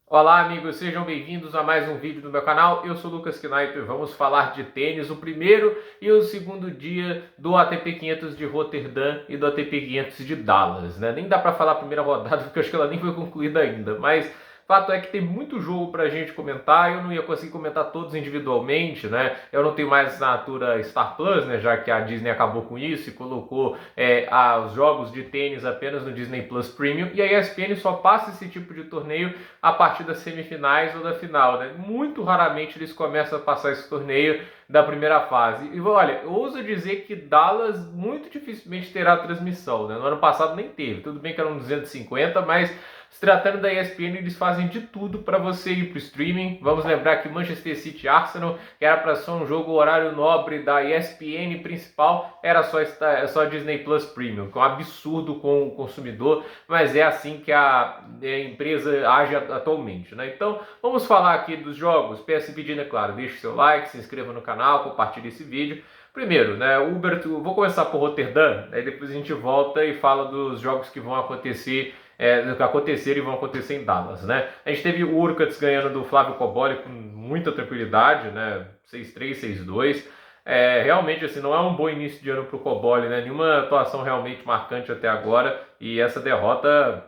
Olá amigos, sejam bem-vindos a mais um vídeo do meu canal. Eu sou o Lucas Knipe, vamos falar de tênis, o primeiro e o segundo dia do ATP 500 de Roterdã e do ATP 500 de Dallas, né? Nem dá para falar a primeira rodada porque eu acho que ela nem foi concluída ainda, mas fato é que tem muito jogo pra gente comentar. Eu não ia conseguir comentar todos individualmente, né? Eu não tenho mais assinatura Star Plus, né? Já que a Disney acabou com isso e colocou os jogos de tênis apenas no Disney Plus Premium. E a ESPN só passa esse tipo de torneio a partir das semifinais ou da final, né? Muito raramente eles começam a passar esse torneio da primeira fase. E olha, eu ouso dizer que Dallas muito dificilmente terá transmissão, né? No ano passado nem teve. Tudo bem que eram 250, mas se tratando da ESPN, eles fazem de tudo para você ir para o streaming. Vamos lembrar que Manchester City e Arsenal, que era para ser um jogo horário nobre da ESPN principal, era só Disney Plus Premium, que é um absurdo com o consumidor, mas é assim que a empresa age atualmente, né? Então, vamos falar aqui dos jogos. Peço pedindo, é claro, deixe seu like, se inscreva no canal, compartilhe esse vídeo. Primeiro, né, vou começar por Roterdã, aí depois a gente volta e fala dos jogos que vão acontecer que aconteceram e vão acontecer em Dallas, né? A gente teve o Urkats ganhando do Flávio Koboli com muita tranquilidade, né? 6-3, 6-2. Realmente, assim, não é um bom início de ano para o Koboli, né? Nenhuma atuação realmente marcante até agora. E essa derrota,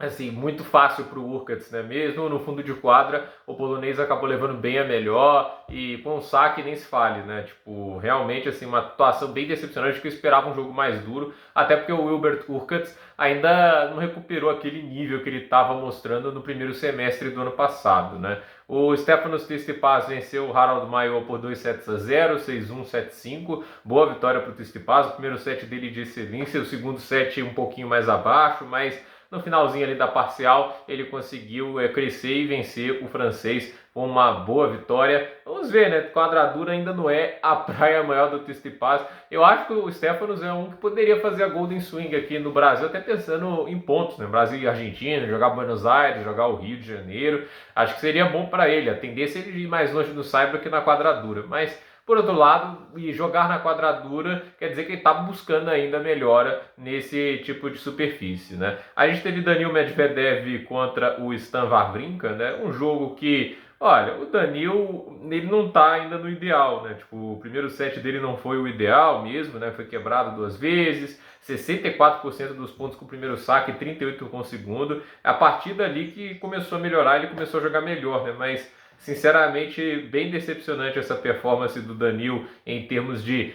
assim, muito fácil para o Urkats, né? Mesmo no fundo de quadra, o polonês acabou levando bem a melhor e com o saque nem se fale, né? Tipo, realmente, assim, uma atuação bem decepcionante, que eu esperava um jogo mais duro, até porque o Wilbert Urkats ainda não recuperou aquele nível que ele estava mostrando no primeiro semestre do ano passado, né? O Stefanos Tsitsipas venceu o Harold Maior por 2-0, 6-1, 7-5. Boa vitória para o Tsitsipas. O primeiro set dele de excelência, o segundo set um pouquinho mais abaixo, mas no finalzinho ali da parcial, ele conseguiu crescer e vencer o francês com uma boa vitória. Vamos ver, né? Quadradura ainda não é a praia maior do Tsitsipas. Eu acho que o Stefanos é um que poderia fazer a Golden Swing aqui no Brasil, até pensando em pontos, né? Brasil e Argentina, jogar Buenos Aires, jogar o Rio de Janeiro. Acho que seria bom para ele. A tendência é ele ir mais longe no saibro que na quadradura, mas por outro lado, e jogar na quadradura quer dizer que ele está buscando ainda melhora nesse tipo de superfície, né? A gente teve Daniil Medvedev contra o Stan Wawrinka, né? Um jogo que, olha, o Daniil, ele não está ainda no ideal, né? Tipo, o primeiro set dele não foi o ideal mesmo, né? Foi quebrado 2 vezes, 64% dos pontos com o primeiro saque, 38% com o segundo. A partir dali que começou a melhorar, ele começou a jogar melhor, né? Mas sinceramente, bem decepcionante essa performance do Daniil em termos de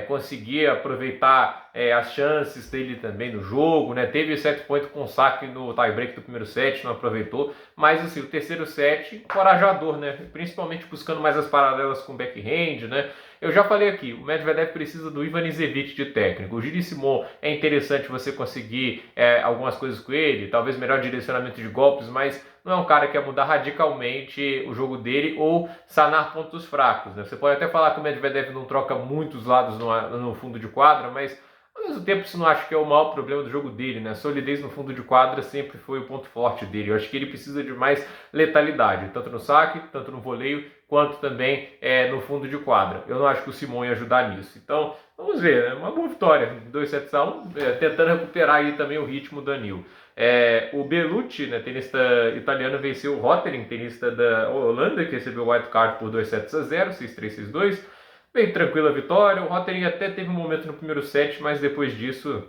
conseguir aproveitar as chances dele também no jogo, né? Teve 7 pontos com saque no tie-break do primeiro set, não aproveitou, mas assim, o terceiro set, encorajador, né? Principalmente buscando mais as paralelas com o backhand, né? Eu já falei aqui, o Medvedev precisa do Ivan Izevich de técnico. O Gilles Simon é interessante você conseguir algumas coisas com ele, talvez melhor direcionamento de golpes, mas não é um cara que quer mudar radicalmente o jogo dele ou sanar pontos fracos, né? Você pode até falar que o Medvedev não troca muitos lados no fundo de quadra, mas ao mesmo tempo você não acha que é o maior problema do jogo dele, né? A solidez no fundo de quadra sempre foi o ponto forte dele. Eu acho que ele precisa de mais letalidade, tanto no saque, tanto no voleio, quanto também no fundo de quadra. Eu não acho que o Simon ia ajudar nisso. Então, vamos ver, né? Uma boa vitória, 2-7-1, tentando recuperar aí também o ritmo do Danil. O Bellucci, né, tenista italiano, venceu o Rotering, tenista da Holanda, que recebeu o white card por 2-0, 6-3, 6-2. Bem tranquila a vitória. O Rotering até teve um momento no primeiro set, mas depois disso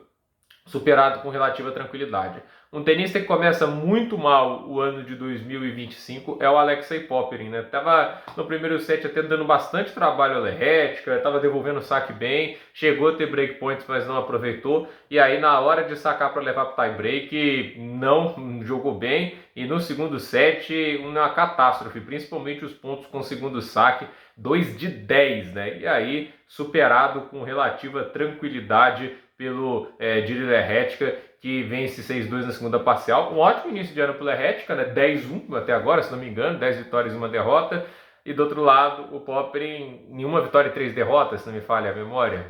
superado com relativa tranquilidade. Um tenista que começa muito mal o ano de 2025 é o Alexei Popyrin, né? Tava no primeiro set até dando bastante trabalho ao Lerrética, tava devolvendo o saque bem, chegou a ter breakpoints, mas não aproveitou, e aí na hora de sacar para levar para tie break, não jogou bem, e no segundo set uma catástrofe, principalmente os pontos com o segundo saque, 2 de 10, né? E aí superado com relativa tranquilidade pelo Jiri Lerrética, que vence 6-2 na segunda parcial. Um ótimo início de ano para o Lerrética, né? 10-1 até agora, se não me engano, 10 vitórias e uma derrota. E do outro lado, o Popyrin, nenhuma vitória e 3 derrotas, se não me falha a memória.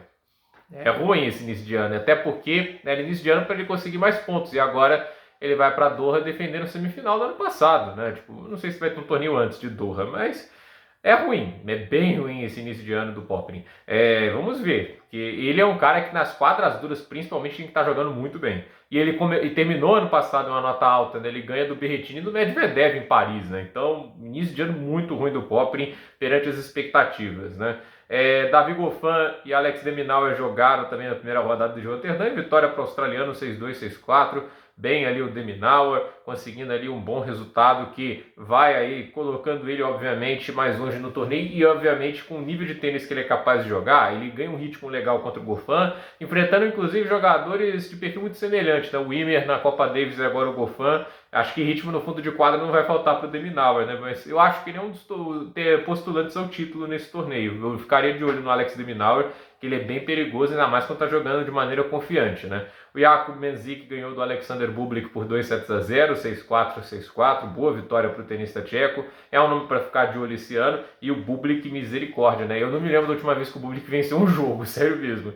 É ruim esse início de ano, até porque era início de ano para ele conseguir mais pontos, e agora ele vai para Doha defendendo a semifinal do ano passado, né? Tipo, não sei se vai ter um torneio antes de Doha, mas É ruim, é bem ruim esse início de ano do Poprin. Vamos ver, porque ele é um cara que nas quadras duras, principalmente, tem que estar jogando muito bem. E terminou ano passado uma nota alta, né? Ele ganha do Berrettini e do Medvedev em Paris, né? Então, início de ano muito ruim do Poprin perante as expectativas, né? Davi Goffin e Alex de Minaur jogaram também na primeira rodada de Rotterdam, vitória para o australiano 6-2, 6-4. Bem ali o de Minaur, conseguindo ali um bom resultado que vai aí colocando ele, obviamente, mais longe no torneio e, obviamente, com o nível de tênis que ele é capaz de jogar, ele ganha um ritmo legal contra o Goffin, enfrentando, inclusive, jogadores de perfil muito semelhante, né? O Ymer na Copa Davis e agora o Goffin. Acho que ritmo no fundo de quadra não vai faltar para o de Minaur, né? Mas eu acho que ele é um dos postulantes ao título nesse torneio. Eu ficaria de olho no Alex de Minaur, que ele é bem perigoso, ainda mais quando está jogando de maneira confiante, né? O Jakub Menzik ganhou do Alexander Bublik por 2-0, 6-4, 6-4. Boa vitória para o tenista tcheco. É um nome para ficar de olho esse ano. E o Bublik, misericórdia, né? Eu não me lembro da última vez que o Bublik venceu um jogo, sério mesmo.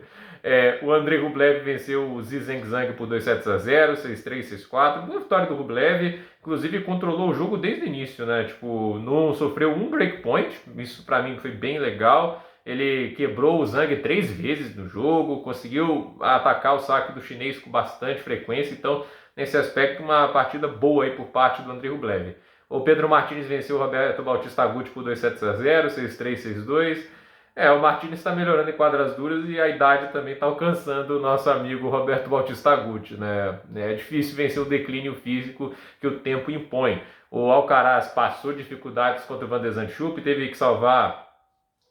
O Andrei Rublev venceu o Zizeng Zhang por 2-0, 6-3, 6-4. Boa vitória do Rublev. Inclusive controlou o jogo desde o início, né? Tipo, não sofreu um breakpoint. Isso para mim foi bem legal. Ele quebrou o Zhang 3 vezes no jogo, conseguiu atacar o saque do chinês com bastante frequência, então nesse aspecto uma partida boa aí por parte do Andrei Rublev. O Pedro Martins venceu o Roberto Bautista Agut por 2-0, 6-3, 6-2. O Martins está melhorando em quadras duras e a idade também está alcançando o nosso amigo Roberto Bautista Agut, né? É difícil vencer o declínio físico que o tempo impõe. O Alcaraz passou dificuldades contra o Van de Zandschulp, teve que salvar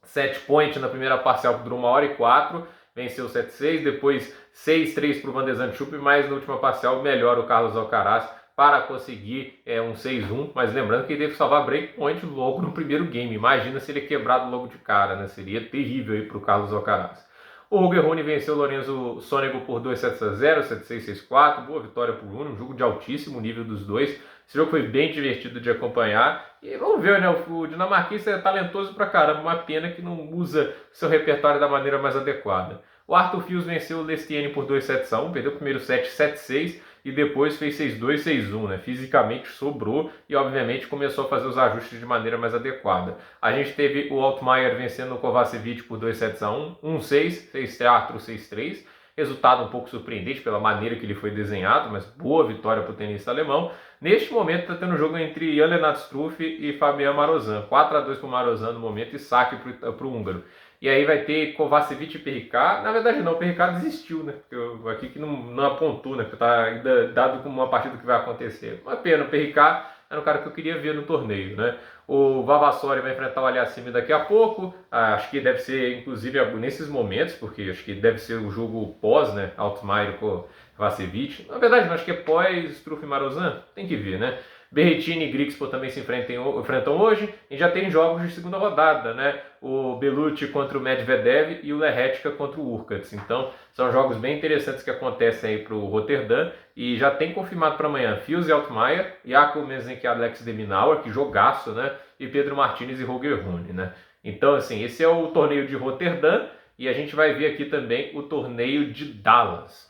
set point na primeira parcial que durou 1h04, venceu 7-6, depois 6-3 para o Van de Zandschulp, mas na última parcial melhora o Carlos Alcaraz para conseguir um 6-1, mas lembrando que ele teve que salvar breakpoint logo no primeiro game. Imagina se ele é quebrado logo de cara, né? Seria terrível aí para o Carlos Alcaraz. O Roger Rune venceu o Lorenzo Sonego por 2-0, 7-6, 6-4. Boa vitória para o Rune, um jogo de altíssimo nível dos dois. Esse jogo foi bem divertido de acompanhar. E vamos ver, né? O dinamarquês é talentoso pra caramba. Uma pena que não usa seu repertório da maneira mais adequada. O Arthur Fils venceu o Lestienne por 2-1, perdeu o primeiro set 7-6 e depois fez 6-2, 6-1, né? Fisicamente sobrou e, obviamente, começou a fazer os ajustes de maneira mais adequada. A gente teve o Altmaier vencendo o Kovacevic por 2-1, 1-6, 6-4, 6-3. Resultado um pouco surpreendente pela maneira que ele foi desenhado, mas boa vitória para o tenista alemão. Neste momento está tendo um jogo entre Jan-Lennart Struff e Fabian Marozsan. 4-2 para o Marozsan no momento e saque para o húngaro. E aí vai ter Kovacevic e Perricard. Na verdade não, o Perricard desistiu, né? Porque aqui que não apontou, né? Porque está ainda dado como uma partida que vai acontecer. Uma pena, o Perricard era um cara que eu queria ver no torneio, né? O Vavassori vai enfrentar o Aliassime daqui a pouco. Acho que deve ser, inclusive, nesses momentos, porque acho que deve ser o jogo pós, né? Altmaier com Vacevic. Na verdade, não, acho que é pós Struff e Marozsan. Tem que ver, né? Berrettini e Griekspoor também se enfrentam hoje. E já tem jogos de segunda rodada, né? O Belucci contra o Medvedev e o Lehetka contra o Urkats. Então, são jogos bem interessantes que acontecem aí para o Rotterdam. E já tem confirmado para amanhã Fils e Altmaier, Jakub Menzik e Alex de Minaur, que jogaço, né? E Pedro Martins e Roger Rune, né? Então, assim, esse é o torneio de Rotterdam. E a gente vai ver aqui também o torneio de Dallas.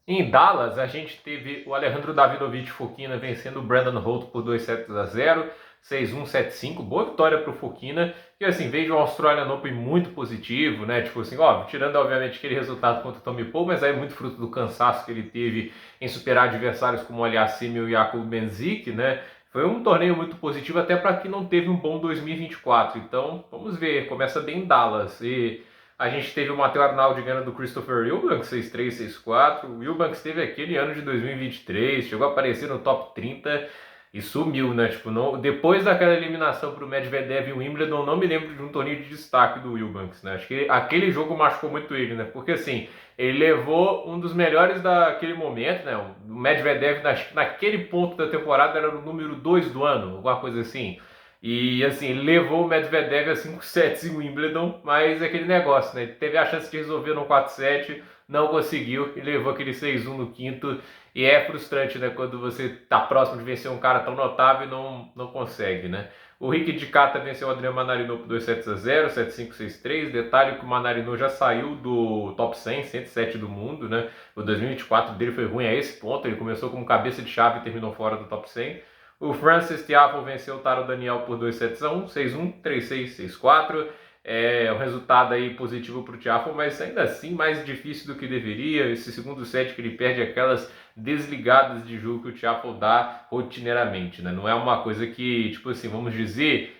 Em Dallas, a gente teve o Alejandro Davidovich Fokina vencendo o Brandon Holt por 2-0, 6-1, 7-5. Boa vitória para o Fokina, que assim, veio de um Australian Open muito positivo, né? Tipo assim, óbvio, tirando obviamente aquele resultado contra o Tommy Paul, mas aí é muito fruto do cansaço que ele teve em superar adversários como o Aliassime e o Jakub Menzik, né? Foi um torneio muito positivo até para quem não teve um bom 2024. Então, vamos ver, começa bem em Dallas. E a gente teve o Matteo Arnaldi ganhando do Christopher Eubanks, 6-3, 6-4. O Eubanks teve aquele ano de 2023, chegou a aparecer no top 30 e sumiu, né? Tipo, não, depois daquela eliminação para o Medvedev e o Wimbledon, não me lembro de um torneio de destaque do Eubanks, né? Acho que aquele jogo machucou muito ele, né? Porque assim, ele levou um dos melhores daquele momento, né? O Medvedev naquele ponto da temporada era o número 2 do ano, alguma coisa assim. E assim, ele levou o Medvedev a 5 sets em Wimbledon, mas é aquele negócio, né? Ele teve a chance de resolver no 4-7, não conseguiu e levou aquele 6-1 no quinto. E é frustrante, né? Quando você tá próximo de vencer um cara tão notável e não consegue, né? O Rick de Cata venceu o Adriano Manarino por 2-0, 7-5, 6-3. Detalhe que o Manarino já saiu do top 100, 107 do mundo, né? O 2024 dele foi ruim a esse ponto. Ele começou como cabeça de chave e terminou fora do top 100. O Francis Tiafoe venceu o Taro Daniel por 2-1, 6-1, 3-6, 6-4. É um resultado aí positivo para o Tiafoe, mas ainda assim mais difícil do que deveria. Esse segundo set que ele perde aquelas desligadas de jogo que o Tiafoe dá rotineiramente, né? Não é uma coisa que, tipo assim, vamos dizer,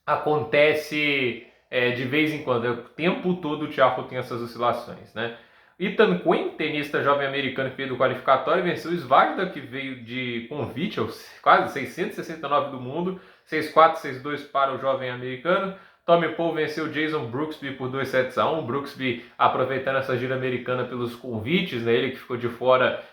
acontece de vez em quando. O tempo todo o Tiafoe tem essas oscilações, né? Ethan Quinn, tenista jovem americano que veio do qualificatório, venceu o Svajda, que veio de convite aos quase 669 do mundo, 6-4, 6-2 para o jovem americano. Tommy Paul venceu Jason Brooksby por 2-1. Brooksby aproveitando essa gira americana pelos convites, né? Ele que ficou de fora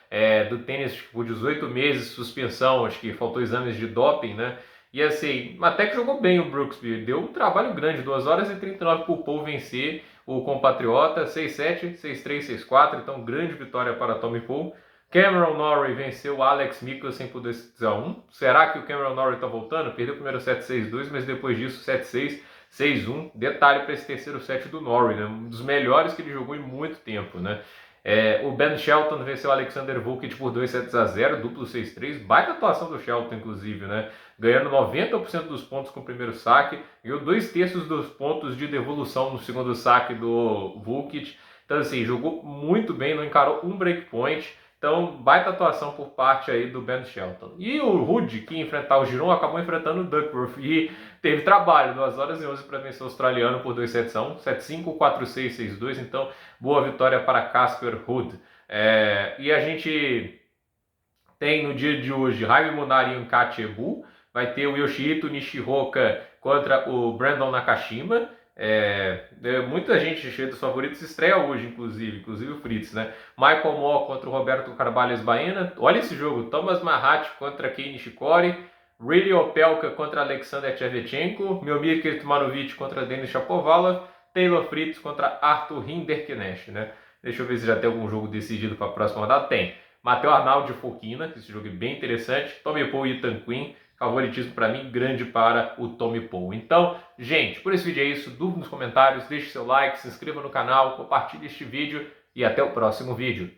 do tênis por 18 meses, suspensão, acho que faltou exames de doping, né? E assim, até que jogou bem o Brooksby, deu um trabalho grande, 2 horas e 39 para o Paul vencer o compatriota, 6-7, 6-3, 6-4, então grande vitória para Tommy Paul. Cameron Norrie venceu Alex Michelsen por 2-1. Será que o Cameron Norrie está voltando? Perdeu o primeiro set 6-2, mas depois disso 7-6, 6-1. Detalhe para esse terceiro set do Norrie, né? Um dos melhores que ele jogou em muito tempo, né? O Ben Shelton venceu o Alexander Vukic por 2-0, duplo 6-3. Baita atuação do Shelton, inclusive, né? Ganhando 90% dos pontos com o primeiro saque. Ganhou 2/3 dos pontos de devolução no segundo saque do Vukic. Então, assim, jogou muito bem, não encarou um breakpoint. Então, baita atuação por parte aí do Ben Shelton. E o Ruud, que ia enfrentar o Giron, acabou enfrentando o Duckworth e teve trabalho, 2 horas e 11 para vencer o australiano por 2-7-1, 7-5, 4-6, 6-2. Então, boa vitória para Casper Ruud. E a gente tem no dia de hoje Jaime Munari e Katia Ebu. Vai ter o Yoshihito Nishioka contra o Brandon Nakashima. Muita gente cheia dos favoritos estreia hoje, inclusive o Fritz, né? Michael Moore contra o Roberto Carvalho Baena. Olha esse jogo, Thomas Mahat contra Kei Nishikori, Riley Opelka contra Alexander Shevchenko, Miomir Kecmanovic contra Denis Shapovalov, Taylor Fritz contra Arthur Rinderknecht, né? Deixa eu ver se já tem algum jogo decidido para a próxima rodada. Tem. Matheus Arnaldo de Fokina, que esse jogo é bem interessante. Tommy Paul e Ethan Quinn. Favoritismo para mim grande para o Tommy Paul. Então, gente, por esse vídeo é isso. Dúvida nos comentários, deixe seu like, se inscreva no canal, compartilhe este vídeo e até o próximo vídeo.